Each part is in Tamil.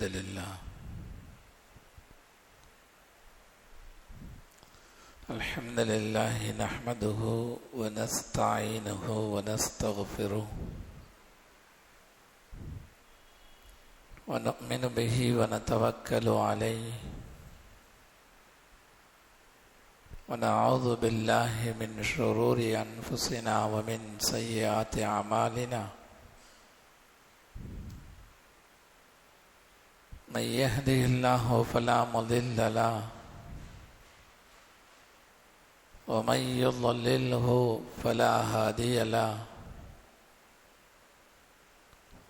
الحمد لله الحمد لله نحمده ونستعينه ونستغفره ونؤمن به ونتوكل عليه ونعوذ بالله من شرور أنفسنا ومن سيئات أعمالنا من يهده الله فلا مضل له ومن يضلله فلا هادي له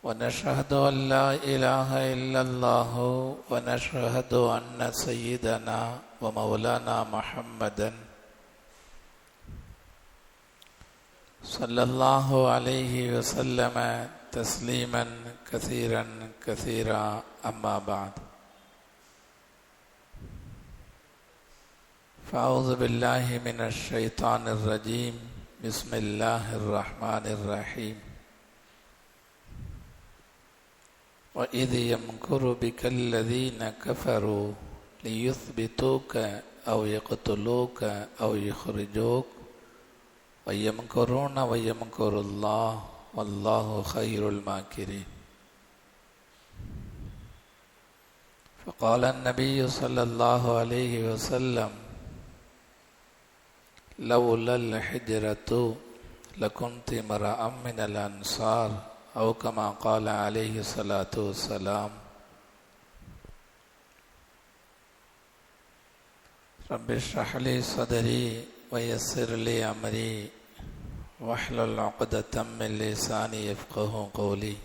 ونشهد أن لا إله إلا الله ونشهد أن سيدنا ومولانا محمدا صلى الله عليه وسلم تسليما كثيرا كثيرا أما بعد فأعوذ بالله من الشيطان الرجيم بسم الله الرحمن الرحيم وإذ يمكر بك الذين كفروا ليثبتوك أو يقتلوك أو يخرجوك ويمكرون ويمكر الله والله خير الماكرين. فقال النبي صلى الله عليه وسلم لولا الحجرة لكنت امرأ من الأنصار أو كما قال عليه الصلاة والسلام. رب اشرح لي صدري ويسر لي أمري واحلل عقدة من لساني يفقهوا قولي.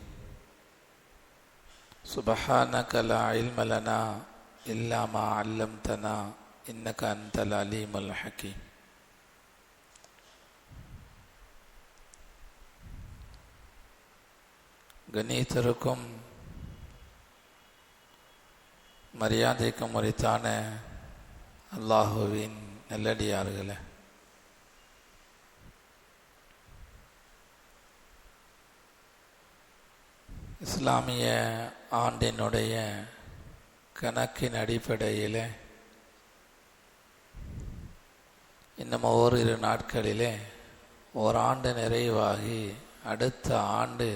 سبحانك لا علم لنا إلا ما علمتنا إنك أنت العليم الحكيم. கண்ணியத்திற்கும் மரியாதைக்கும் உரித்தான அல்லாஹுவின் நல்லடியார்களே, இஸ்லாமிய ஆண்டினுடைய கணக்கின் அடிப்படையில் இன்னும் ஓரிரு நாட்களிலே ஓராண்டு நிறைவாகி அடுத்த ஆண்டு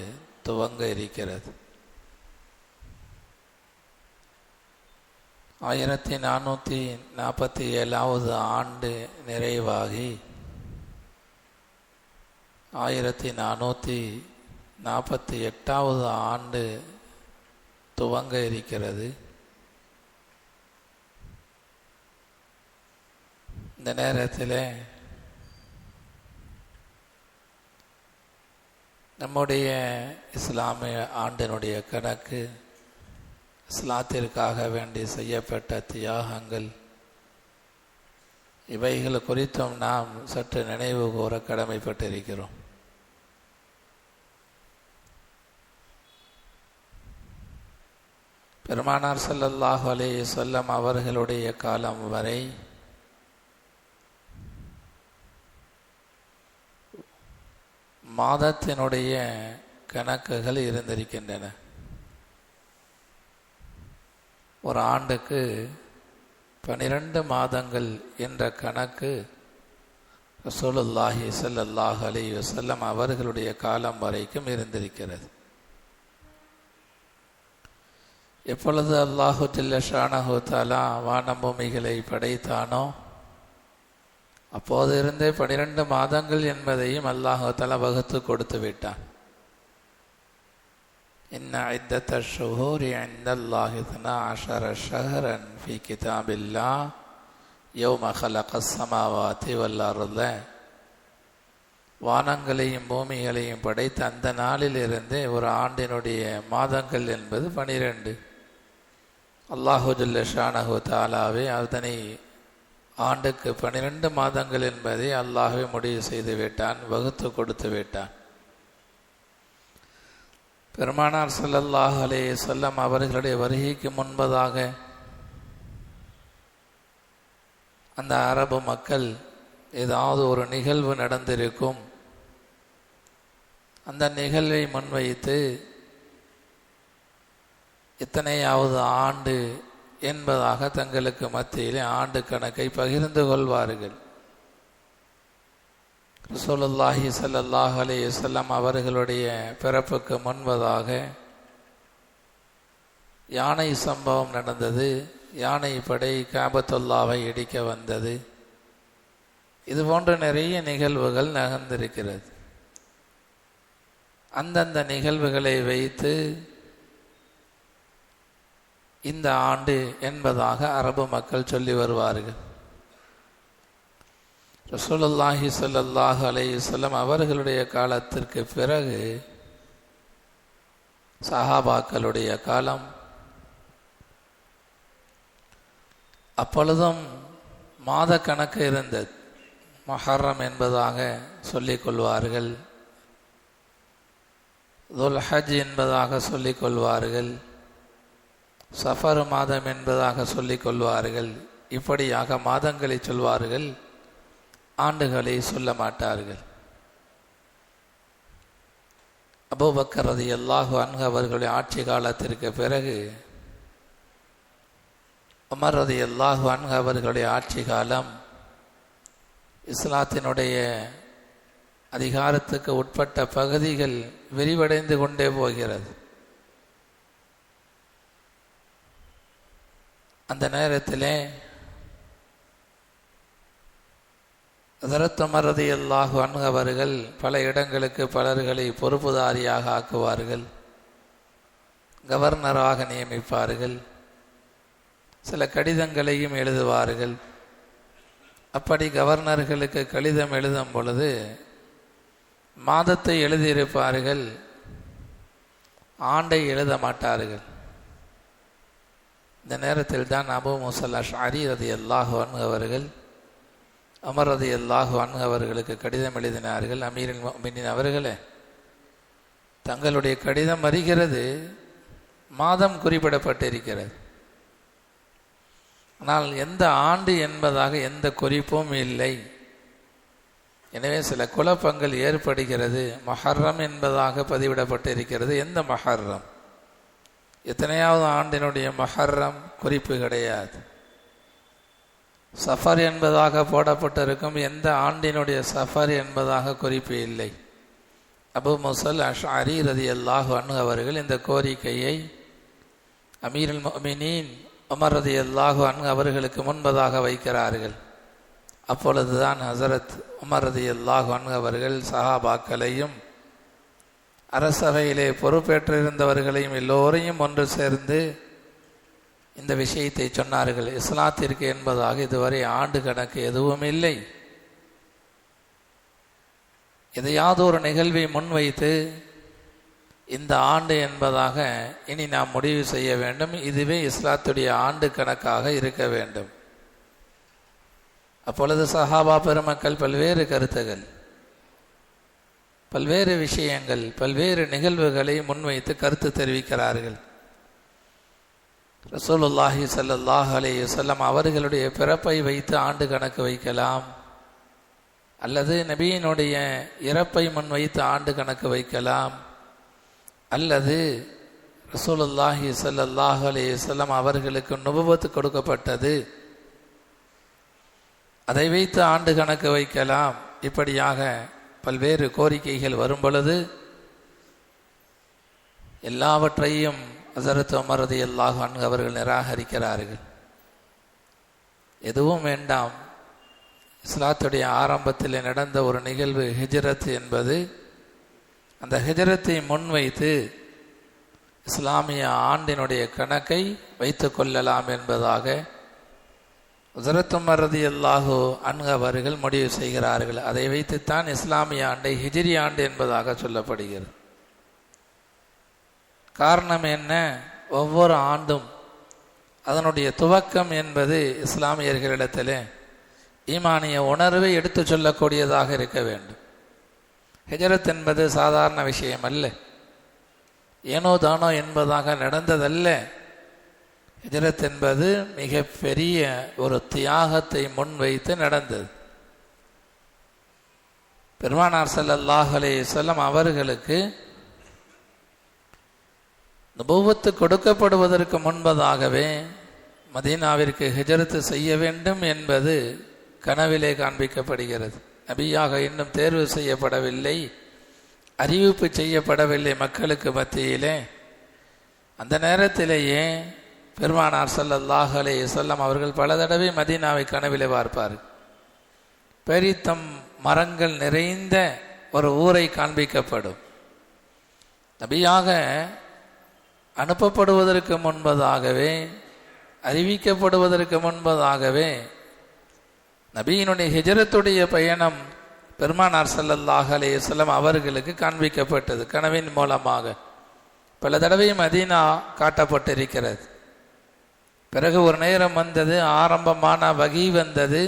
துவங்க இருக்கிறது. 1447வது ஆண்டு நிறைவாகி 1448வது ஆண்டு துவங்க இருக்கிறது. இந்த நேரத்தில் நம்முடைய இஸ்லாமிய ஆண்டினுடைய கணக்கு, இஸ்லாத்திற்காக வேண்டி செய்யப்பட்ட தியாகங்கள், இவைகள் குறித்தும் நாம் சற்று நினைவு கூற கடமைப்பட்டிருக்கிறோம். பெருமானார் ஸல்லல்லாஹு அலைஹி வஸல்லம் அவர்களுடைய காலம் வரை மாதத்தினுடைய கணக்குகள் இருந்திருக்கின்றன. ஒரு ஆண்டுக்கு 12 மாதங்கள் என்ற கணக்கு ரசூலுல்லாஹி ஸல்லல்லாஹு அலைஹி வஸல்லம் அவர்களுடைய காலம் வரைக்கும் இருந்திருக்கிறது. எப்பொழுது அல்லாஹு ஜல்ல ஷானஹு தஆலா வானம் பூமிகளை படைத்தானோ அப்போது இருந்தே 12 மாதங்கள் என்பதையும் அல்லாஹு தஆலா வகுத்து கொடுத்து விட்டான். இன்ன இத்தத ஷுஹூரி இன்தல்லாஹி 12 ஷஹரன் ஃபீ கிதாபில்லாஹ் யௌம ஹலகஸ் ஸமாவாதி வல் அர்த. வானங்களையும் பூமிகளையும் படைத்த அந்த நாளிலிருந்தே ஒரு ஆண்டினுடைய மாதங்கள் என்பது 12. அல்லாஹு ஜல்ல ஷானஹு தஆலாவே அதனை ஆண்டுக்கு 12 மாதங்கள் என்பதை அல்லாஹ்வே முடிவு செய்து விட்டான், வகுத்து கொடுத்து விட்டான். பெருமானார் ஸல்லல்லாஹு அலைஹி வஸல்லம் அவர்களுடைய வருகைக்கு முன்பதாக அந்த அரபு மக்கள் ஏதாவது ஒரு நிகழ்வு நடந்திருக்கும். அந்த நிகழ்வை முன்வைத்து எத்தனையாவது ஆண்டு என்பதாக தங்களுக்கு மத்தியிலே ஆண்டு கணக்கை பகிர்ந்து கொள்வார்கள். ரசூலுல்லாஹி ஸல்லல்லாஹு அலைஹி வஸல்லம் அவர்களுடைய பிறப்புக்கு முன்பதாக யானை சம்பவம் நடந்தது. யானை படை காபத்துல்லாவை இடிக்க வந்தது. இது போன்ற நிறைய நிகழ்வுகள் நகர்ந்திருக்கிறது. அந்தந்த நிகழ்வுகளை வைத்து இந்த ஆண்டு என்பதாக அரபு மக்கள் சொல்லி வருவார்கள். ரசூலுல்லாஹி ஸல்லல்லாஹு அலைஹி வஸல்லம் அவர்களுடைய காலத்திற்கு பிறகு சஹாபாக்களுடைய காலம். அப்பொழுதும் மாத கணக்கு இருந்தது. முஹர்ரம் என்பதாக சொல்லிக் கொள்வார்கள், துல்ஹஜ் என்பதாக சொல்லிக் கொள்வார்கள், சஃபர் மாதம் என்பதாக சொல்லிக் கொள்வார்கள். இப்படியாக மாதங்களை சொல்வார்கள், ஆண்டுகளை சொல்ல மாட்டார்கள். அபூபக்கர் ரலியல்லாஹு அன்ஹு அவர்களுடைய ஆட்சி காலத்திற்கு பிறகு உமர் ரலியல்லாஹு அன்ஹு அவர்களுடைய ஆட்சி காலம் இஸ்லாத்தினுடைய அதிகாரத்துக்கு உட்பட்ட பகுதிகள் விரிவடைந்து கொண்டே போகிறது. அந்த நேரத்திலே ஹஸரத் உமர் ரலியல்லாஹு அன்ஹு அவர்கள் பல இடங்களுக்கு பலர்களை பொறுப்புதாரியாக ஆக்குவார்கள், கவர்னராக நியமிப்பார்கள், சில கடிதங்களையும் எழுதுவார்கள். அப்படி கவர்னர்களுக்கு கடிதம் எழுதும் பொழுது மாதத்தை எழுதியிருப்பார்கள், ஆண்டை எழுத மாட்டார்கள். இந்த நேரத்தில் தான் அபூ மூஸா அஷ்அரி ரலியல்லாஹு அன்ஹு அவர்கள் உமர் ரலியல்லாஹு அன்ஹு அவர்களுக்கு கடிதம் எழுதினார்கள். அமீருல் முஃமினீன் அவர்களே, தங்களுடைய கடிதம் வருகிறது, மாதம் குறிப்பிடப்பட்டிருக்கிறது, ஆனால் எந்த ஆண்டு என்பதாக எந்த குறிப்பும் இல்லை. எனவே சில குழப்பங்கள் ஏற்படுகிறது. முஹர்ரம் என்பதாக பதிவிடப்பட்டிருக்கிறது, எந்த முஹர்ரம்? எத்தனையாவது ஆண்டினுடைய முஹர்ரம் குறிப்பு கிடையாது. சஃபர் என்பதாக போடப்பட்டிருக்கும், எந்த ஆண்டினுடைய சஃபர் என்பதாக குறிப்பு இல்லை. அபூ மூஸா அஷ்அரி ரலியல்லாஹு அன்ஹு அவர்கள் இந்த கோரிக்கையை அமீருல் முஃமினீன் உமர் ரலியல்லாஹு அன்ஹு அவர்களுக்கு முன்பதாக வைக்கிறார்கள். அப்பொழுதுதான் ஹஸரத் உமர் ரலியல்லாஹு அன்ஹு அவர்கள் சஹாபாக்களையும் அரசவையிலே பொறுப்பேற்றிருந்தவர்களையும் எல்லோரையும் ஒன்று சேர்ந்து இந்த விஷயத்தை சொன்னார்கள். இஸ்லாத்திற்கு என்பதாக இதுவரை ஆண்டு கணக்கு எதுவும் இல்லை. எதையாவது ஒரு நிகழ்வை முன்வைத்து இந்த ஆண்டு என்பதாக இனி நாம் முடிவு செய்ய வேண்டும், இதுவே இஸ்லாத்துடைய ஆண்டு கணக்காக இருக்க வேண்டும். அப்பொழுது சஹாபா பெருமக்கள் பல்வேறு கருத்துகள், பல்வேறு விஷயங்கள், பல்வேறு நிகழ்வுகளை முன்வைத்து கருத்து தெரிவிக்கிறார்கள். ரசூலுல்லாஹி ஸல்லல்லாஹு அலைஹி வஸல்லம் அவர்களுடைய பிறப்பை வைத்து ஆண்டு கணக்கு வைக்கலாம், அல்லது நபியினுடைய இறப்பை முன்வைத்து ஆண்டு கணக்கு வைக்கலாம், அல்லது ரசூலுல்லாஹி ஸல்லல்லாஹு அலைஹி வஸல்லம் அவர்களுக்கு நுபுவத் கொடுக்கப்பட்டது, அதை வைத்து ஆண்டு கணக்கு வைக்கலாம். இப்படியாக பல்வேறு கோரிக்கைகள் வரும் பொழுது எல்லாவற்றையும் ஹஸரத் உமர் ரலியல்லாஹு அன்ஹு அவர்கள் நிராகரிக்கிறார்கள். எதுவும் வேண்டாம், இஸ்லாத்துடைய ஆரம்பத்தில் நடந்த ஒரு நிகழ்வு ஹிஜ்ரத் என்பது, அந்த ஹிஜ்ரத்தை முன்வைத்து இஸ்லாமிய ஆண்டினுடைய கணக்கை வைத்து கொள்ளலாம் என்பதாக ஹஸரத் உமர் ரலியல்லாஹு அன்ஹு அவர்கள் முடிவு செய்கிறார்கள். அதை வைத்துத்தான் இஸ்லாமிய ஆண்டை ஹிஜ்ரி ஆண்டு என்பதாக சொல்லப்படுகிறது. காரணம் என்ன? ஒவ்வொரு ஆண்டும் அதனுடைய துவக்கம் என்பது இஸ்லாமியர்களிடத்திலே ஈமானிய உணர்வை எடுத்து சொல்லக்கூடியதாக இருக்க வேண்டும். ஹிஜ்ரத் என்பது சாதாரண விஷயம் அல்ல, ஏனோ தானோ என்பதாக நடந்ததல்ல. ஹிஜ்ரத் என்பது மிக பெரிய ஒரு தியாகத்தை முன்வைத்து நடந்தது. பெருமானார் ஸல்லல்லாஹு அலைஹி வஸல்லம் அவர்களுக்கு நுபுவத்து கொடுக்கப்படுவதற்கு முன்பதாகவே மதீனாவிற்கு ஹிஜ்ரத் செய்ய வேண்டும் என்பது கனவிலே காண்பிக்கப்படுகிறது. நபியாக இன்னும் தேர்வு செய்யப்படவில்லை, அறிவிப்பு செய்யப்படவில்லை மக்களுக்கு மத்தியிலே. அந்த நேரத்திலேயே பெருமானார் ஸல்லல்லாஹு அலைஹி வஸல்லம் அவர்கள் பல தடவை மதீனாவை கனவிலே பார்ப்பார். பெரித்தம் மரங்கள் நிறைந்த ஒரு ஊரை காண்பிக்கப்படும். நபியாக அனுப்பப்படுவதற்கு முன்பதாகவே, அறிவிக்கப்படுவதற்கு முன்பதாகவே நபியினுடைய ஹிஜ்ரத்துடைய பயணம் பெருமானார் ஸல்லல்லாஹு அலைஹி வஸல்லம் அவர்களுக்கு காண்பிக்கப்பட்டது கனவின் மூலமாக. பல தடவை மதீனா காட்டப்பட்டிருக்கிறது. பிறகு ஒரு நேரம் வந்தது, ஆரம்பமான வகி வந்தது.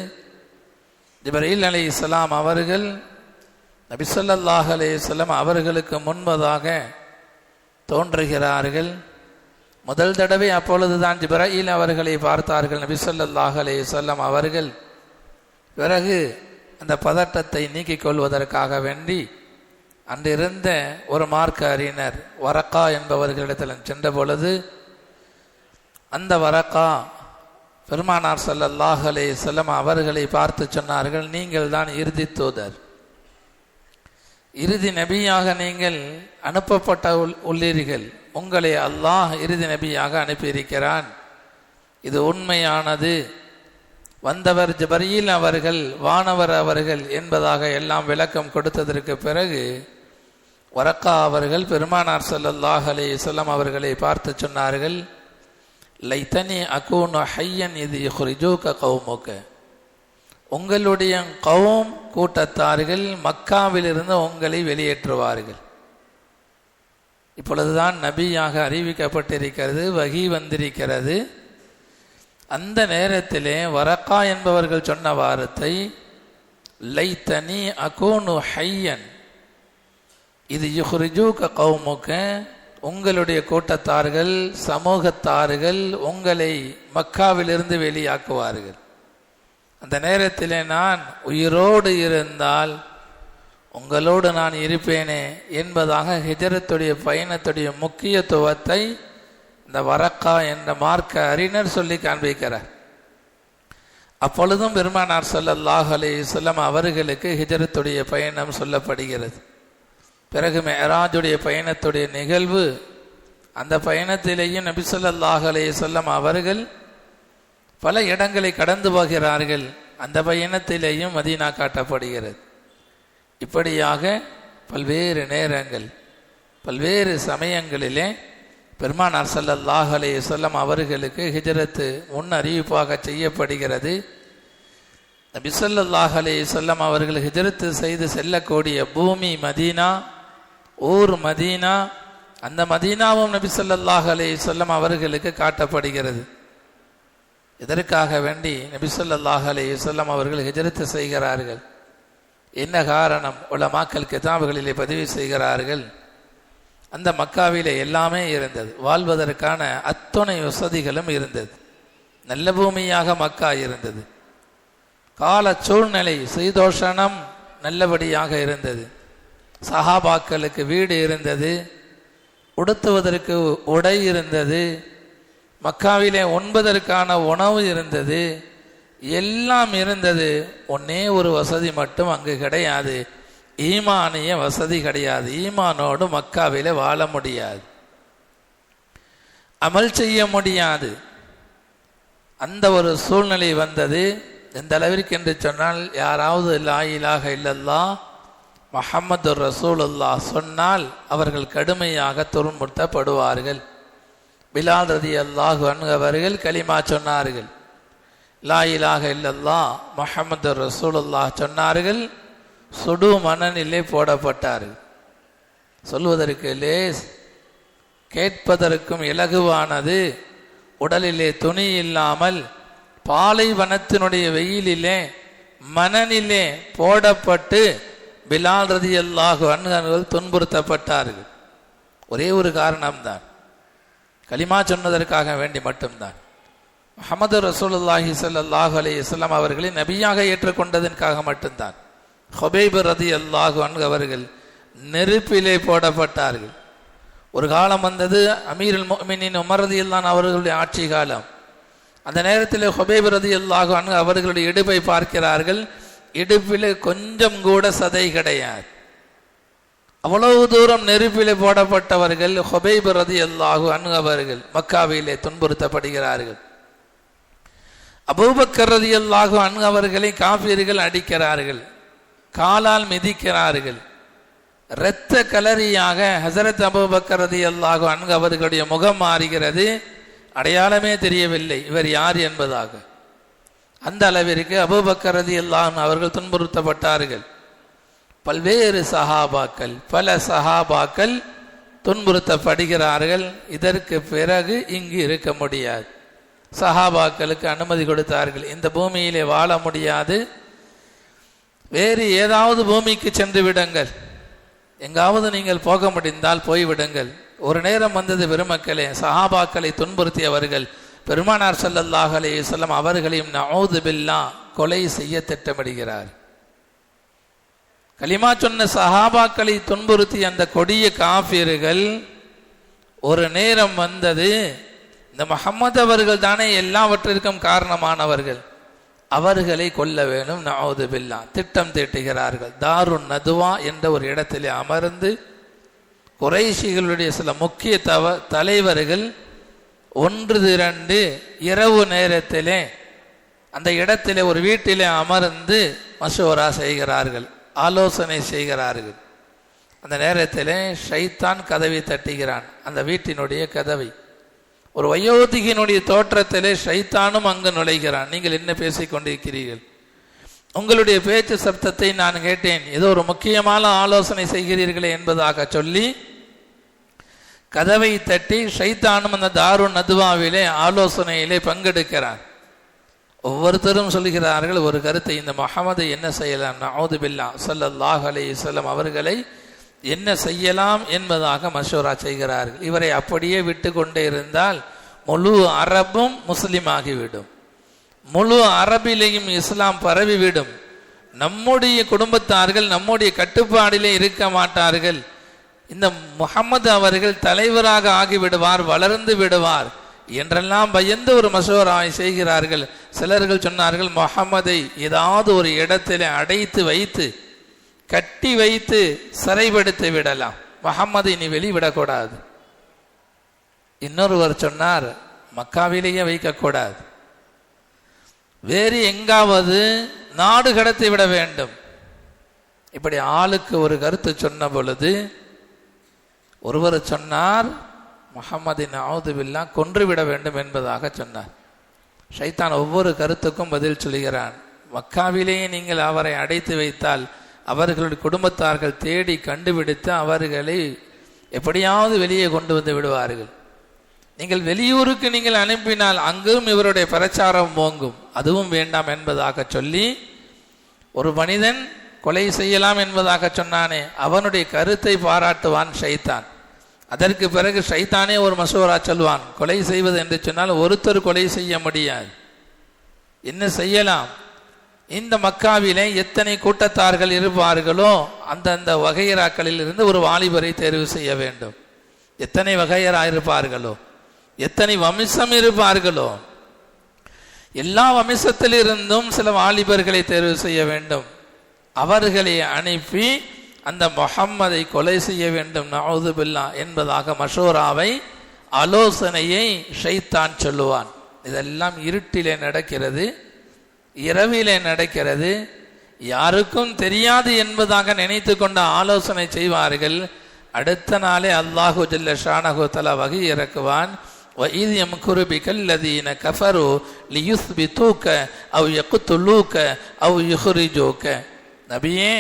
ஜிப்ரீல் அலைஹிஸ்ஸலாம் அவர்கள் நபி ஸல்லல்லாஹு அலைஹி வஸல்லம் அவர்களுக்கு முன்பதாக தோன்றுகிறார்கள். முதல் தடவை அப்பொழுதுதான் ஜிப்ரீல் அவர்களை பார்த்தார்கள் நபி ஸல்லல்லாஹு அலைஹி வஸல்லம் அவர்கள். பிறகு அந்த பதட்டத்தை நீக்கிக் கொள்வதற்காக வேண்டி அன்றிருந்த ஒரு மார்க்க அறிஞர் வரக்கா என்பவர்களிடத்தில் சென்ற பொழுது, அந்த வரக்கா பெருமானார் ஸல்லல்லாஹு அலைஹி வஸல்லம் அவர்களை பார்த்து சொன்னார்கள், நீங்கள் தான் இறுதி தூதர், இறுதி நபியாக நீங்கள் அனுப்பப்பட்ட உள்ளீர்கள், உங்களை அல்லாஹ் இறுதி நபியாக அனுப்பியிருக்கிறான், இது உண்மையானது. வந்தவர் ஜிப்ரீல் அவர்கள், வானவர் அவர்கள் என்பதாக எல்லாம் விளக்கம் கொடுத்ததற்கு பிறகு வரக்கா அவர்கள் பெருமானார் ஸல்லல்லாஹு அலைஹி வஸல்லம் அவர்களை பார்த்து சொன்னார்கள், லைத்தனி அகூனு ஹய்யன் இது யுஹ்ரிஜூக கௌமுக, உங்களுடைய கௌம் கூட்டத்தார்கள் மக்காவிலிருந்து உங்களை வெளியேற்றுவார்கள். இப்பொழுதுதான் நபியாக அறிவிக்கப்பட்டிருக்கிறது, வகி வந்திருக்கிறது. அந்த நேரத்திலே வரக்கா என்பவர்கள் சொன்ன வார்த்தை லைத்தனி அகூனு ஹய்யன் இது யுஹ்ரிஜூக கௌமுக, உங்களுடைய கூட்டத்தார்கள் சமூகத்தார்கள் உங்களை மக்காவிலிருந்து வெளியாக்குவார்கள். அந்த நேரத்திலே நான் உயிரோடு இருந்தால் உங்களோடு நான் இருப்பேனே என்பதாக ஹிஜ்ரத்துடைய பயணத்துடைய முக்கியத்துவத்தை இந்த வரக்கா என்ற மார்க்க அறிஞர் சொல்லி காண்பிக்கிறார். அப்பொழுதும் பெருமானார் ஸல்லல்லாஹு அலைஹி வஸல்லம் அவர்களுக்கு ஹிஜ்ரத்துடைய பயணம் சொல்லப்படுகிறது. பிறகு மிஅராஜுடைய பயணத்துடைய நிகழ்வு, அந்த பயணத்திலேயும் நபி ஸல்லல்லாஹு அலைஹி வஸல்லம் அவர்கள் பல இடங்களை கடந்து போகிறார்கள். அந்த பயணத்திலேயும் மதீனா காட்டப்படுகிறது. இப்படியாக பல்வேறு நேரங்கள், பல்வேறு சமயங்களிலே பெருமானார் ஸல்லல்லாஹு அலைஹி வஸல்லம் அவர்களுக்கு ஹிஜ்ரத்து முன் அறிவிப்பாக செய்யப்படுகிறது. நபி ஸல்லல்லாஹு அலைஹி வஸல்லம் அவர்கள் ஹிஜ்ரத்து செய்து செல்லக்கூடிய பூமி மதீனா, ஊர் மதீனா. அந்த மதீனாவும் நபி ஸல்லல்லாஹு அலைஹி வஸல்லம் அவர்களுக்கு காட்டப்படுகிறது. இதற்காக வேண்டி நபி ஸல்லல்லாஹு அலைஹி வஸல்லம் அவர்கள் ஹிஜ்ரத்து செய்கிறார்கள். என்ன காரணம்? உலமாக்கள் கிதாபுகளிலே பதிவு செய்கிறார்கள், அந்த மக்காவிலே எல்லாமே இருந்தது, வாழ்வதற்கான அத்துணை வசதிகளும் இருந்தது, நல்ல பூமியாக மக்கா இருந்தது, கால சூழ்நிலை சீதோஷணம் நல்லபடியாக இருந்தது, சஹாபாக்களுக்கு வீடு இருந்தது, உடுத்துவதற்கு உடை இருந்தது, மக்காவிலே உண்பதற்கான உணவு இருந்தது, எல்லாம் இருந்தது. ஒன்னே ஒரு வசதி மட்டும் அங்கு கிடையாது, ஈமானிய வசதி கிடையாது. ஈமானோடு மக்காவிலே வாழ முடியாது, அமல் செய்ய முடியாது. அந்த ஒரு சூழ்நிலை வந்தது. எந்த அளவிற்கு என்று சொன்னால், யாராவது லா இலாஹ இல்லல்லாஹ் முஹம்மது ரசூலுல்லாஹ் சொன்னால் அவர்கள் கடுமையாக துன்புறுத்தப்படுவார்கள். பிலால் ரலியல்லாஹு அன்ஹு அவர்கள் கலிமா சொன்னார்கள், லா இலாஹ இல்லல்லாஹ் முஹம்மது ரசூலுல்லாஹ் சொன்னார்கள், சுடு மணலிலே போடப்பட்டார்கள். சொல்வதற்கு லேஸ், கேட்பதற்கும் இலகுவானது. உடலிலே துணி இல்லாமல் பாலைவனத்தினுடைய வெயிலிலே மணலிலே போடப்பட்டு பிலால் ரலியல்லாஹு அன்ஹு துன்புறுத்தப்பட்டார்கள். ஒரே ஒரு காரணம்தான், கலிமா சொன்னதற்காக வேண்டி மட்டும்தான். முஹம்மது ரசூலுல்லாஹி ஸல்லல்லாஹு அலைஹி வஸல்லம் அவர்களை நபியாக ஏற்றுக்கொண்டதற்காக மட்டும்தான். ஹுபைப் ரலியல்லாஹு அன்ஹு அவர்கள் நெருப்பிலே போடப்பட்டார்கள். ஒரு காலம் வந்தது, அமீருல் முஃமினீன் உமர் ரலியல்லாஹு அவர்களுடைய ஆட்சி காலம். அந்த நேரத்தில் ஹுபைப் ரலியல்லாஹு அன்ஹு அவர்களுடைய இடுப்பை பார்க்கிறார்கள். இடுப்பில் கொஞ்சம் கூட சதை கிடையாது. அவ்வளவு தூரம் நெருப்பிலே போடப்பட்டவர்கள் ஹுபைப் ரலியல்லாஹு அன்ஹு அவர்கள் மக்காவிலே துன்புறுத்தப்படுகிறார்கள். அபூபக்கர் ரலியல்லாஹு அன்ஹு அவர்களை காஃபிர்கள் அடிக்கிறார்கள், காலால் மிதிக்கிறார்கள். இரத்த கலரியாக ஹஸரத் அபூபக்கர் ரலியல்லாஹு அன்ஹு அவர்களுடைய முகம் மாறுகிறது. அடையாளமே தெரியவில்லை இவர் யார் என்பதாக. அந்த அளவிற்கு அபூபக்கர் ரலியல்லாஹு அன்ஹு அவர்கள் துன்புறுத்தப்பட்டார்கள். பல்வேறு சஹாபாக்கள், பல சஹாபாக்கள் துன்புறுத்தப்படுகிறார்கள். இதற்கு பிறகு இங்கு இருக்க முடியாது. சஹாபாக்களுக்கு அனுமதி கொடுத்தார்கள், இந்த பூமியிலே வாழ முடியாது, வேறு ஏதாவது பூமிக்கு சென்று விடுங்கள், எங்காவது நீங்கள் போக முடிந்தால் போய்விடுங்கள். ஒரு நேரம் வந்தது பெருமக்களே, சஹாபாக்களை துன்புறுத்தியவர்கள் பெருமானார் ஸல்லல்லாஹு அலைஹி வஸல்லம் அவர்களையும் நஊது பில்லாஹ் கொலை செய்ய திட்டமிடுகிறார். கலிமா சொன்ன சஹாபாக்களை துன்புறுத்தி அந்த கொடிய காஃபிர்கள் ஒரு நேரம் வந்தது, இந்த முஹம்மது அவர்கள் தானே எல்லாவற்றிற்கும் காரணமானவர்கள், அவர்களை கொல்ல வேண்டும் நஊது பில்லாஹ் திட்டம் தீட்டுகிறார்கள். தாருன் நதுவா என்ற ஒரு இடத்திலே அமர்ந்து குறைஷிகளுடைய சில முக்கிய தலைவர்கள் ஒன்று திரண்டு இரவு நேரத்திலே அந்த இடத்திலே ஒரு வீட்டிலே அமர்ந்து மஷூரா செய்கிறார்கள், ஆலோசனை செய்கிறார்கள். அந்த நேரத்திலே ஷைத்தான் கதவை தட்டுகிறான், அந்த வீட்டினுடைய கதவை. ஒரு வயோதிகனுடைய தோற்றத்திலே ஷைத்தானும் அங்கு நுழைகிறான். நீங்கள் என்ன பேசிக் கொண்டிருக்கிறீர்கள்? உங்களுடைய பேச்சு சப்தத்தை நான் கேட்டேன், ஏதோ ஒரு முக்கியமான ஆலோசனை செய்கிறீர்களே என்பதாக சொல்லி கதவை தட்டி ஷைத்தானும் அந்த தாருன் நதுவாவிலே ஆலோசனையிலே பங்கெடுக்கிறார். ஒவ்வொருத்தரும் சொல்லுகிறார்கள் ஒரு கருத்தை, இந்த முஹம்மது என்ன செய்யலாம், நஊது பில்லாஹ் ஸல்லல்லாஹு அலைஹி வஸல்லம் அவர்களை என்ன செய்யலாம் என்பதாக மஷூரா செய்கிறார்கள். இவரை அப்படியே விட்டு கொண்டே இருந்தால் முழு அரபும் முஸ்லிம் ஆகிவிடும், முழு அரபிலேயும் இஸ்லாம் பரவிவிடும், நம்முடைய குடும்பத்தார்கள் நம்முடைய கட்டுப்பாடிலே இருக்க மாட்டார்கள், இந்த முஹம்மது அவர்கள் தலைவராக ஆகிவிடுவார், வளர்ந்து விடுவார் என்றெல்லாம் பயந்து ஒரு மஷூராவை செய்கிறார்கள். சிலர்கள் சொன்னார்கள், முஹம்மதை ஏதாவது ஒரு இடத்திலே அடைத்து வைத்து கட்டி வைத்து சிறைப்படுத்தி விடலாம், முஹம்மதை நீ வெளிவிடக்கூடாது. இன்னொருவர் சொன்னார், மக்காவிலேயே வைக்கக்கூடாது, வேறு எங்காவது நாடு கடத்தி விட வேண்டும். இப்படி ஆளுக்கு ஒரு கருத்து சொன்ன பொழுது ஒருவர் சொன்னார், முஹம்மதின் நஊது பில்லாஹ் கொன்றுவிட வேண்டும் என்பதாக சொன்னார். ஷைத்தான் ஒவ்வொரு கருத்துக்கும் பதில் சொல்கிறான். மக்காவிலேயே நீங்கள் அவரை அடைத்து வைத்தால் அவர்களுடைய குடும்பத்தார்கள் தேடி கண்டுபிடித்து அவர்களை எப்படியாவது வெளியே கொண்டு வந்து விடுவார்கள். நீங்கள் வெளியூருக்கு நீங்கள் அனுப்பினால் அங்கும் இவருடைய பிரச்சாரம் ஓங்கும், அதுவும் வேண்டாம் என்பதாக சொல்லி ஒரு மனிதன் கொலை செய்யலாம் என்பதாக சொன்னானே அவனுடைய கருத்தை பாராட்டுவான் ஷைத்தான். அதற்கு பிறகு ஷைத்தானே ஒரு மஷூரா சொல்வான், கொலை செய்வது என்று சொன்னால் ஒருத்தர் கொலை செய்ய முடியாது, என்ன செய்யலாம், இந்த மக்காவிலே எத்தனை கூட்டத்தார்கள் இருப்பார்களோ அந்தந்த வகையராக்களில் இருந்து ஒரு வாலிபரை தேர்வு செய்ய வேண்டும். எத்தனை வகையரா இருப்பார்களோ, எத்தனை வம்சம் இருப்பார்களோ, எல்லா வம்சத்திலிருந்தும் சில வாலிபர்களை தேர்வு செய்ய வேண்டும். அவர்களை அனுப்பி அந்த முஹம்மதை கொலை செய்ய வேண்டும் நஊது பில்லாஹ் என்பதாக மஷூராவை ஆலோசனையை ஷைத்தான் சொல்லுவான். இதெல்லாம் இருட்டிலே நடக்கிறது, இரவிலே நடக்கிறது, யாருக்கும் தெரியாது என்பதாக நினைத்து கொண்ட ஆலோசனை செய்வார்கள். அடுத்த நாளே அல்லாஹு ஜல்ல ஷானஹு தஆலா வஹி இறக்குவான், وَإِذْ يَمْكُرُ بِكَ الَّذِينَ كَفَرُوا لِيُثْبِتُوكَ أَوْ يَقْتُلُوكَ أَوْ يُخْرِجُوكَ. நபியே,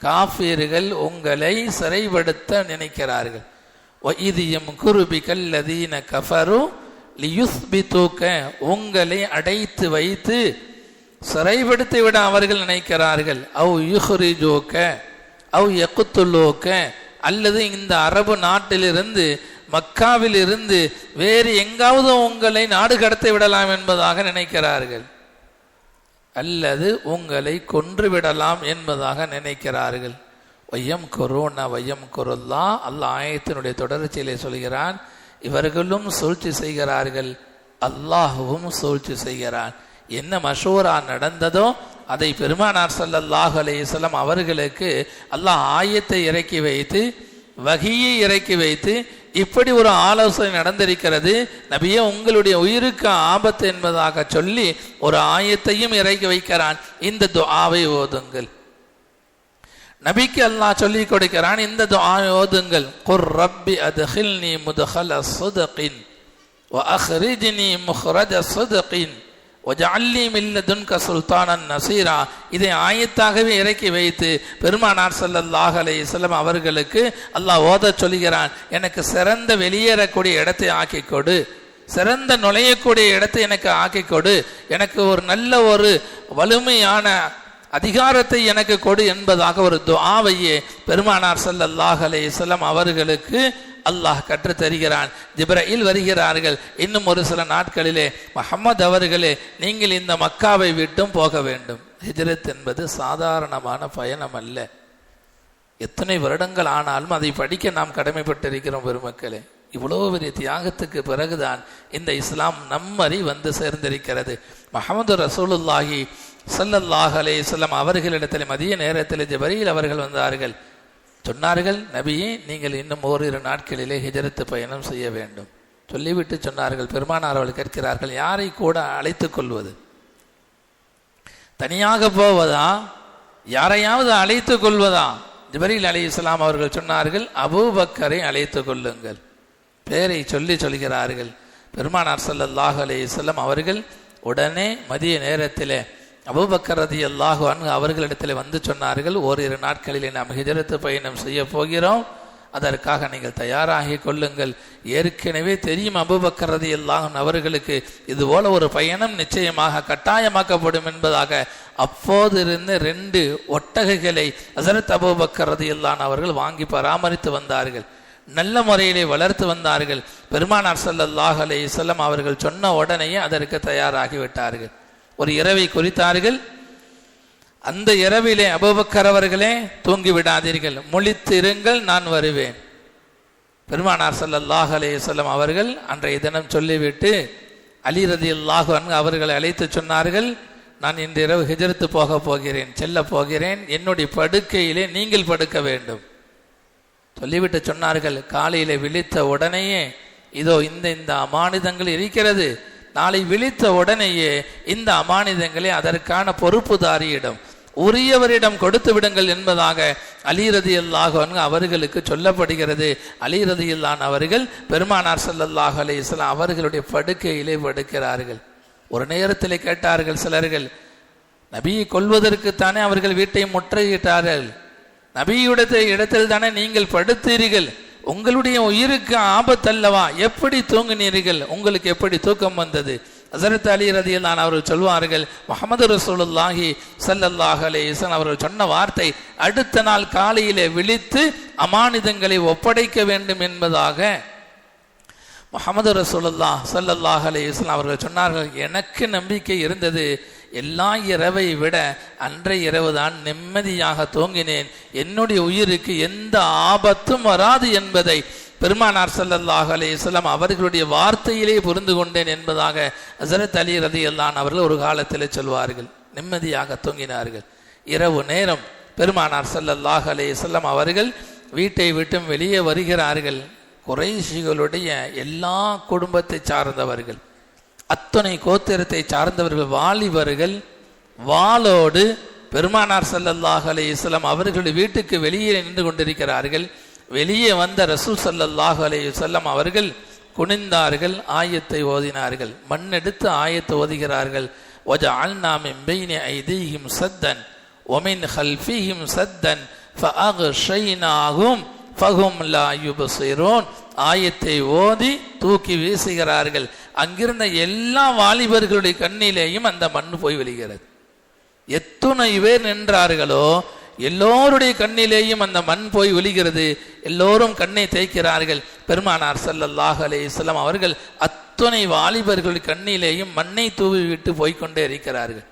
காஃபிர்கள் உங்களை சிறைப்படுத்த நினைக்கிறார்கள். وَإِذْ يَمْكُرُ بِكَ الَّذِينَ كَفَرُوا لِيُثْبِتُوكَ உங்களை அடைத்து வைத்து சிறைப்படுத்தி விட அவர்கள் நினைக்கிறார்கள். அவு யுஹ்ரிஜூக அவு யக்துலூக அல்லது இந்த அரபு நாட்டிலிருந்து மக்காவில் இருந்து வேறு எங்காவது உங்களை நாடு கடத்தி விடலாம் என்பதாக நினைக்கிறார்கள், அல்லது உங்களை கொன்று விடலாம் என்பதாக நினைக்கிறார்கள். வையம் குருன வையம் குருல்லா. அல்லாஹ் ஆயத்தினுடைய தொடர்ச்சியிலே சொல்கிறான், இவர்களும் சூழ்ச்சி செய்கிறார்கள், அல்லாஹுவும் சூழ்ச்சி செய்கிறான். என்ன மஷூரா நடந்ததோ அதை பெருமானார் ஸல்லல்லாஹு அலைஹி வஸல்லம் அவர்களுக்கு அல்லாஹ் ஆயத்தை இறக்கி வைத்து, வஹியை இறக்கி வைத்து, இப்படி ஒரு ஆலோசனை நடந்திருக்கிறது நபியே, உங்களுடைய உயிருக்கு ஆபத்து என்பதாக சொல்லி ஒரு ஆயத்தையும் இறக்கி வைக்கிறான். இந்த துஆவை ஓதுங்கள். நபிக்கு அல்லாஹ் சொல்லி கொடுக்கிறான், இந்த துஆவை ஓதுங்கள். குர் ரப்பி அத்கில்னி முத்கல ஸித்கின் வ அக்ரிஜ்னி முக்ரஜ ஸித்கின் வஜஅல்னி மின் லதுன்க சுல்தானன் நஸீரா. இதை ஆயத்தாகவே இறக்கி வைத்து பெருமானார் ஸல்லல்லாஹு அலைஹி வஸல்லம் அவர்களுக்கு அல்லாஹ் ஓதச் சொல்கிறான், எனக்கு சிறந்த வெளியேறக்கூடிய இடத்தை ஆக்கிக் கொடு, சிறந்த நுழையக்கூடிய இடத்தை எனக்கு ஆக்கிக் கொடு, எனக்கு ஒரு நல்ல ஒரு வலிமையான அதிகாரத்தை எனக்கு கொடு என்பதாக ஒரு துஆவையே பெருமானார் ஸல்லல்லாஹு அலைஹி வஸல்லம் அவர்களுக்கு அல்லாஹ் கற்றுத் தருகிறான். ஜிப்ரீல் வருகிறார்கள், இன்னும் ஒரு சில நாட்களிலே முஹம்மது அவர்களே, நீங்கள் இந்த மக்காவை விட்டும் போக வேண்டும். ஹிஜ்ரத் என்பது சாதாரணமான பயணம் அல்ல. எத்தனை வருடங்கள் ஆனாலும் அதை படிக்க நாம் கடமைப்பட்டிருக்கிறோம் பெருமக்களே. இவ்வளோ பெரிய தியாகத்துக்கு பிறகுதான் இந்த இஸ்லாம் நம்மறி வந்து சேர்ந்திருக்கிறது. முஹம்மது ரசூலுல்லாஹி ஸல்லல்லாஹு அலைஹி வஸல்லம் அவர்களிடத்தில் மதிய நேரத்தில் ஜிப்ரீல் அவர்கள் வந்தார்கள். சொன்னார்கள், நபியே, நீங்கள் இன்னும் ஓரிரு நாட்களிலே ஹிஜ்ரத் பயணம் செய்ய வேண்டும். சொல்லிவிட்டு சொன்னார்கள், பெருமானார் அவர்கள் கேட்கிறார்கள், யாரை கூட அழைத்துக் கொள்வது? தனியாக போவதா, யாரையாவது அழைத்துக் கொள்வதா? ஜிப்ரீல் அலைஹிஸ்ஸலாம் அவர்கள் சொன்னார்கள், அபூபக்கரை அழைத்துக் கொள்ளுங்கள். பேரை சொல்லி சொல்கிறார்கள். பெருமானார் ஸல்லல்லாஹு அலைஹி வஸல்லம் அவர்கள் உடனே மதிய நேரத்திலே அபூபக்கர் ரலியல்லாஹு அன்ஹு அவர்களிடத்தில் வந்து சொன்னார்கள், ஓரிரு நாட்களிலே நாம் ஹிஜ்ரத் பயணம் செய்ய போகிறோம், அதற்காக நீங்கள் தயாராகி கொள்ளுங்கள். ஏற்கனவே தெரியும் அபூபக்கர் ரலியல்லாஹு அன்ஹு அவர்களுக்கு இதுபோல ஒரு பயணம் நிச்சயமாக கட்டாயமாக்கப்படும் என்பதாக. அப்போது இருந்து 2 ஒட்டகைகளை ஹஸரத் அபூபக்கர் ரலியல்லாஹு அன்ஹு அவர்கள் வாங்கி பராமரித்து வந்தார்கள். நல்ல முறையிலே வளர்த்து வந்தார்கள். பெருமானார் ஸல்லல்லாஹு அலைஹி வஸல்லம் அவர்கள் சொன்ன உடனேயே அதற்கு தயாராகி விட்டார்கள். ஒரு இரவை குறித்தார்கள். அந்த இரவிலே அபூபக்கர் அவர்களே, தூங்கி விடாதீர்கள், முழித்து இருங்கள், நான் வருவேன். பெருமானார் ஸல்லல்லாஹு அலைஹி வஸல்லம் அவர்கள் அன்றைய தினம் சொல்லிவிட்டு அலி ரலியல்லாஹு அன்ஹு அவர்களை அழைத்து சொன்னார்கள், நான் இன்று இரவு ஹிஜ்ரத் போக போகிறேன், செல்ல போகிறேன், என்னுடைய படுக்கையிலே நீங்கள் படுக்க வேண்டும். சொல்லிவிட்டு சொன்னார்கள், காலையிலே விழித்த உடனேயே இதோ இந்த அமானிதங்கள் இருக்கிறது, நாளை விழித்த உடனேயே இந்த அமானிதங்களை அதற்கான பொறுப்புதாரியிடம், உரியவரிடம் கொடுத்து விடுங்கள் என்பதாக அலி ரலியல்லாஹு அன்ஹு அவர்களுக்கு சொல்லப்படுகிறது. அலி ரலியல்லாஹு அன்ஹு அவர்கள் பெருமானார் ஸல்லல்லாஹு அலைஹி வஸல்லம் அவர்களுடைய படுக்கையிலே படுக்கிறார்கள். ஒரு நேரத்திலே கேட்டார்கள் சிலர்கள், நபியை கொல்வதற்குத்தானே அவர்கள் வீட்டை முற்றுகையிட்டார்கள், நபியுடைய இடத்தில் தானே நீங்கள் படுத்தீர்கள், உங்களுடைய உயிருக்கு ஆபத்தல்லவா, எப்படி தூங்கினீர்கள், உங்களுக்கு எப்படி தூக்கம் வந்தது? ஹஸரத் அலி ரலியல்லாஹு அன்ஹு அவர்கள் சொல்வார்கள், முஹம்மது ரசூலுல்லாஹி ஸல்லல்லாஹு அலைஹி வஸல்லம் அவர்கள் சொன்ன வார்த்தை, அடுத்த நாள் காலையிலே விழித்து அமானிதங்களை ஒப்படைக்க வேண்டும் என்பதாக முஹம்மது ரசூலுல்லாஹ் ஸல்லல்லாஹு அலைஹி வஸல்லம் அவர்கள் சொன்னார்கள். எனக்கு நம்பிக்கை இருந்தது, எல்லா இரவை விட அன்றைய இரவு தான் நிம்மதியாக தூங்கினேன், என்னுடைய உயிருக்கு எந்த ஆபத்தும் வராது என்பதை பெருமானார் ஸல்லல்லாஹு அலைஹி வஸல்லம் அவர்களுடைய வார்த்தையிலே புரிந்து கொண்டேன் என்பதாக ஹஸரத் அலி ரலியல்லாஹு அன்ஹு அவர்கள் ஒரு காலத்திலே சொல்வார்கள். நிம்மதியாக தூங்கினார்கள். இரவு நேரம் பெருமானார் ஸல்லல்லாஹு அலைஹி வஸல்லம் அவர்கள் வீட்டை விட்டும் வெளியே வருகிறார்கள். குறைஷிகளுடைய எல்லா குடும்பத்தை சார்ந்தவர்கள், அத்தனை கோத்திரத்தை சார்ந்தவர்கள், வாலிபர்கள் வாளோடு பெருமானார் ஸல்லல்லாஹு அலைஹி வஸல்லம் அவர்களுடைய வீட்டுக்கு வெளியே நின்று கொண்டிருக்கிறார்கள். வெளியே வந்த ரசூல் ஸல்லல்லாஹு அலைஹி வஸல்லம் அவர்கள் குனிந்தார்கள், ஆயத்தை ஓதினார்கள். மண்ணெடுத்து ஆயத்தை ஓதுகிறார்கள். வஜஅல்னா மின் பைனி ஐதீஹிம் சத்தன் வமின் ஹல்ஃபிஹிம் சத்தன் ஃபஅக்ஷைனாஹும் ஃபஹும் லா யுப்ஸிரூன். ஆயத்தை ஓதி தூக்கி வீசுகிறார்கள். அங்கிருந்த எல்லா வாலிபர்களுடைய கண்ணிலேயும் அந்த மண் போய் விழுகிறது. எத்தனை பேர் நின்றார்களோ எல்லோருடைய கண்ணிலேயும் அந்த மண் போய் விழுகிறது. எல்லோரும் கண்ணை தேய்க்கிறார்கள். பெருமானார் ஸல்லல்லாஹு அலைஹி வஸல்லம் அவர்கள் அத்தனை வாலிபர்களுடைய கண்ணிலேயும் மண்ணை தூவி விட்டு போய்கொண்டே இருக்கிறார்கள்.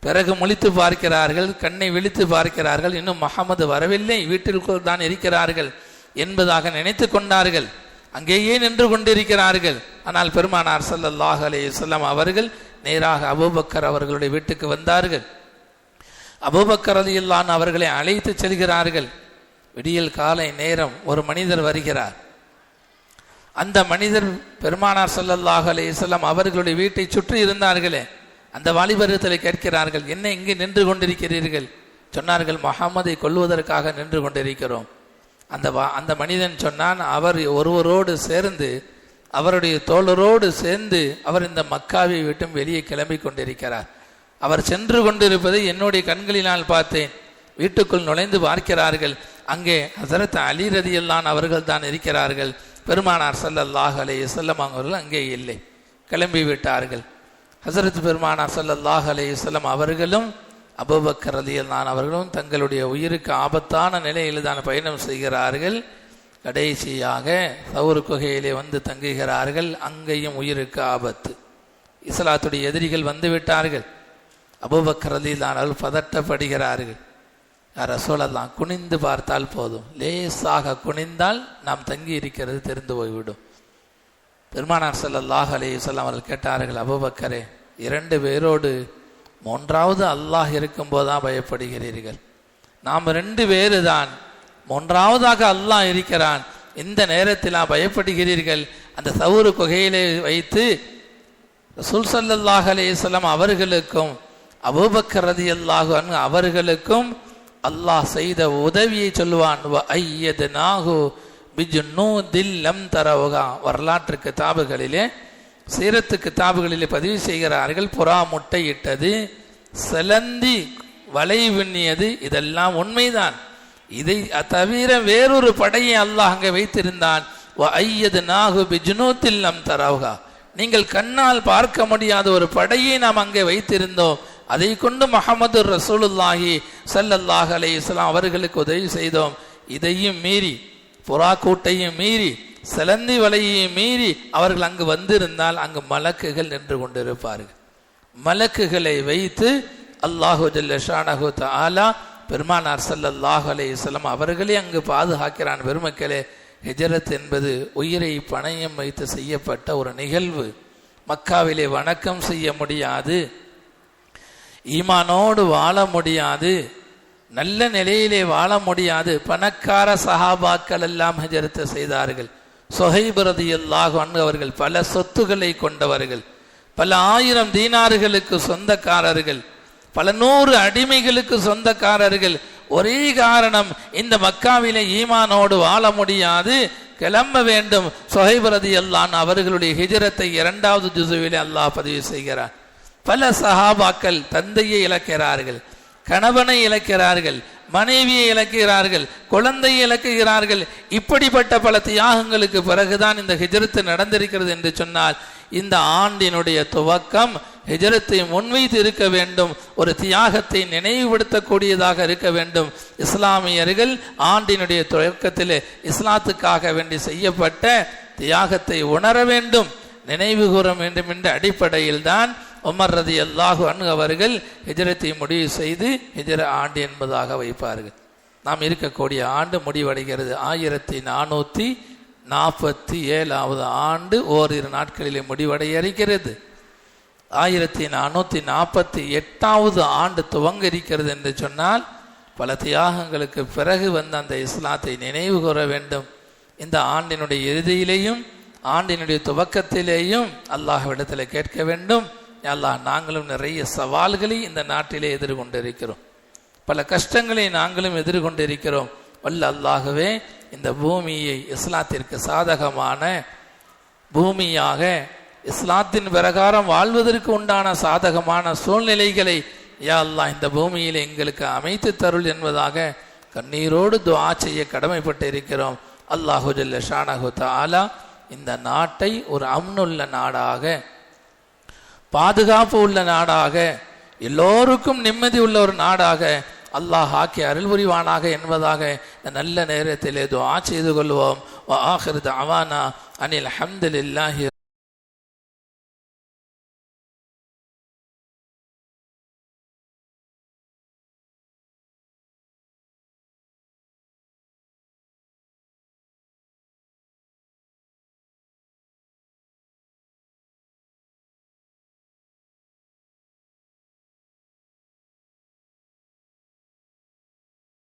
பிறகு முழித்து பார்க்கிறார்கள், கண்ணை விழித்து பார்க்கிறார்கள், இன்னும் முஹம்மது வரவில்லை, வீட்டிற்குள் தான் இருக்கிறார்கள் என்பதாக நினைத்து கொண்டார்கள். அங்கேயே நின்று கொண்டிருக்கிறார்கள். ஆனால் பெருமானார் ஸல்லல்லாஹு அலைஹி வஸல்லம் அவர்கள் நேராக அபூபக்கர் அவர்களுடைய வீட்டுக்கு வந்தார்கள். அபூபக்கர் ரலியல்லாஹு அன்ஹு அவர்களை அழைத்து செல்கிறார்கள். விடியல் காலை நேரம் ஒரு மனிதர் வருகிறார். அந்த மனிதர் பெருமானார் ஸல்லல்லாஹு அலைஹி வஸல்லம் அவர்களுடைய வீட்டை சுற்றி இருந்தார்களே, அந்த வாலிபர்கள் கேட்கிறார்கள், என்ன இங்கே நின்று கொண்டிருக்கிறீர்கள்? சொன்னார்கள், முஹம்மதை கொல்வதற்காக நின்று கொண்டிருக்கிறோம். அந்த மனிதன் சொன்னான், அவர் ஒருவரோடு சேர்ந்து, அவருடைய தோழரோடு சேர்ந்து அவர் இந்த மக்காவை விட்டும் வெளியே கிளம்பி கொண்டிருக்கிறார். அவர் சென்று கொண்டிருப்பதை என்னுடைய கண்களினால் பார்த்தேன். வீட்டுக்குள் நுழைந்து பார்க்கிறார்கள். அங்கே ஹஸரத் அலி ரலியல்லாஹு அன்ஹு அவர்கள் தான் இருக்கிறார்கள். பெருமானார் ஸல்லல்லாஹு அலைஹி வஸல்லம் அவர்கள் அங்கே இல்லை, கிளம்பி விட்டார்கள். ஹஸரத் பெருமானார் ஸல்லல்லாஹு அலைஹி வஸல்லம் அவர்களும் அபூபக்கர் ரலியல்லாஹு அன்ஹு அவர்களும் தங்களுடைய உயிருக்கு ஆபத்தான நிலையில் தான் பயணம் செய்கிறார்கள். கடைசியாக தௌர் குகையிலே வந்து தங்குகிறார்கள். அங்கேயும் உயிருக்கு ஆபத்து. இஸ்லாத்துடைய எதிரிகள் வந்து விட்டார்கள். அபூபக்கர் ரலியல்லாஹு அன்ஹு அவர்கள் பதட்டப்படுகிறார்கள். யார் ரசூலல்லாஹ், குனிந்து பார்த்தால் போதும், லேசாக குனிந்தால் நாம் தங்கி இருக்கிறது தெரிந்து போய்விடும். பெருமானார் ஸல்லல்லாஹு அலைஹி வஸல்லம் அவர்கள் கேட்டார்கள், அபூபக்கரே, 2 பேரோடு 3வது அல்லாஹ் இருக்கும்போதுதான் பயப்படுகிறீர்கள்? நாம் 2 பேரு தான், 3வதாக அல்லாஹ் இருக்கிறான், இந்த நேரத்தில் பயப்படுகிறீர்கள்? அந்த தௌர் குகையிலே வைத்து ரசூல் ஸல்லல்லாஹு அலைஹி வஸல்லம் அவர்களுக்கும் அபூபக்கர் ரலியல்லாஹு அன்ஹு அவர்களுக்கும் அல்லாஹ் செய்த உதவியை சொல்லுவான். வரலாற்று கிதாபுகளிலே, சீரத்து கிதாபுகளிலே பதிவு செய்கிறார்கள், புறா முட்டையிட்டது, செலந்தி வலை விண்ணியது, இதெல்லாம் உண்மைதான். இதை தவிர வேறொரு படையை அல்லாஹ் அங்கே வைத்திருந்தான். நீங்கள் கண்ணால் பார்க்க முடியாத ஒரு படையை நாம் அங்கே வைத்திருந்தோம். அதை கொண்டு முஹம்மது ரசூலுல்லாஹி ஸல்லல்லாஹு அலைஹி வஸல்லம் அவர்களுக்கு உதவி செய்தோம். இதையும் மீறி, புறா கூட்டையும் மீறி, செலந்தி வலையையும் மீறி அவர்கள் அங்கு வந்திருந்தால் அங்கு மலக்குகள் நின்று கொண்டிருப்பார்கள். மலக்குகளை வைத்து அல்லாஹு ஜல்ல ஷானஹு தஆலா பெருமானார் ஸல்லல்லாஹு அலைஹி வஸல்லம் அவர்களே அங்கு பாதுகாக்கிறான். பெருமக்களே, ஹிஜ்ரத் என்பது உயிரை பணயம் வைத்து செய்யப்பட்ட ஒரு நிகழ்வு. மக்காவிலே வணக்கம் செய்ய முடியாது, ஈமானோடு வாழ முடியாது, நல்ல நிலையிலே வாழ முடியாது. பணக்கார சஹாபாக்கள் எல்லாம் ஹிஜ்ரத் செய்தார்கள். சுஹைப் ரலியல்லாஹு அன்ஹு அவர்கள் பல சொத்துக்களை கொண்டவர்கள், பல 1000 தீனார்களுக்கு சொந்தக்காரர்கள், பல 100 அடிமைகளுக்கு சொந்தக்காரர்கள். ஒரே காரணம், இந்த மக்காவிலே ஈமானோடு வாழ முடியாது, கிளம்ப வேண்டும். சுஹைப் ரலியல்லாஹு அன்ஹு அவர்களுடைய ஹிஜ்ரத்தை 2வது ஜுஸுவிலே அல்லாஹ் பதிவு செய்கிறார். பல சஹாபாக்கள் தந்தையை இழக்கிறார்கள், கணவனை இழக்கிறார்கள், மனைவியை இழக்கிறார்கள், குழந்தையை இழக்கிறார்கள். இப்படிப்பட்ட பல தியாகங்களுக்கு பிறகுதான் இந்த ஹிஜ்ரத் நடந்திருக்கிறது என்று சொன்னால், இந்த ஆண்டினுடைய துவக்கம் ஹிஜ்ரத்தை முன்வைத்து இருக்க வேண்டும், ஒரு தியாகத்தை நினைவுபடுத்தக்கூடியதாக இருக்க வேண்டும். இஸ்லாமியர்கள் ஆண்டினுடைய துவக்கத்திலே இஸ்லாத்துக்காக வேண்டி செய்யப்பட்ட தியாகத்தை உணர வேண்டும், நினைவு கூற வேண்டும் என்ற அடிப்படையில் தான் உமர் ரலியல்லாஹு அன்ஹு அவர்கள் ஹிஜ்ரத்தை முடிவு செய்து ஹிஜ்ர ஆண்டு என்பதாக வைப்பார்கள். நாம் இருக்கக்கூடிய ஆண்டு முடிவடைகிறது 1447வது ஆண்டு ஓரிரு நாட்களிலே முடிவடைய இருக்கிறது. 1448வது ஆண்டு துவங்க இருக்கிறது என்று சொன்னால், பல தியாகங்களுக்கு பிறகு வந்த அந்த இஸ்லாத்தை நினைவு கூற வேண்டும். இந்த ஆண்டினுடைய இறுதியிலேயும் ஆண்டினுடைய துவக்கத்திலேயும் அல்லாஹ்விடத்தில் கேட்க வேண்டும், அல்லாஹ், நாங்களும் நிறைய சவால்களை இந்த நாட்டிலே எதிர்கொண்டிருக்கிறோம், பல கஷ்டங்களை நாங்களும் எதிர்கொண்டிருக்கிறோம். வல்ல அல்லாஹ்வே, இந்த பூமியை இஸ்லாத்திற்கு சாதகமான பூமியாக, இஸ்லாத்தின் பிரகாரம் வாழ்வதற்கு உண்டான சாதகமான சூழ்நிலைகளை யா அல்லாஹ் இந்த பூமியில் எங்களுக்கு அமைத்து தருள் என்பதாக கண்ணீரோடு துஆ செய்ய கடமைப்பட்டு இருக்கிறோம். அல்லாஹு ஜல்ல ஷானஹு தஆலா இந்த நாட்டை ஒரு அம்னுள்ள நாடாக, பாதுகாப்பு உள்ள நாடாக, எல்லோருக்கும் நிம்மதி உள்ள ஒரு நாடாக அல்லாஹ் ஆக்கி அருள் புரிவானாக என்பதாக நல்ல நேரத்திலே துஆ செய்து கொள்வோம். வ ஆகிரு தஅவானா அனில் ஹம்துலில்லாஹி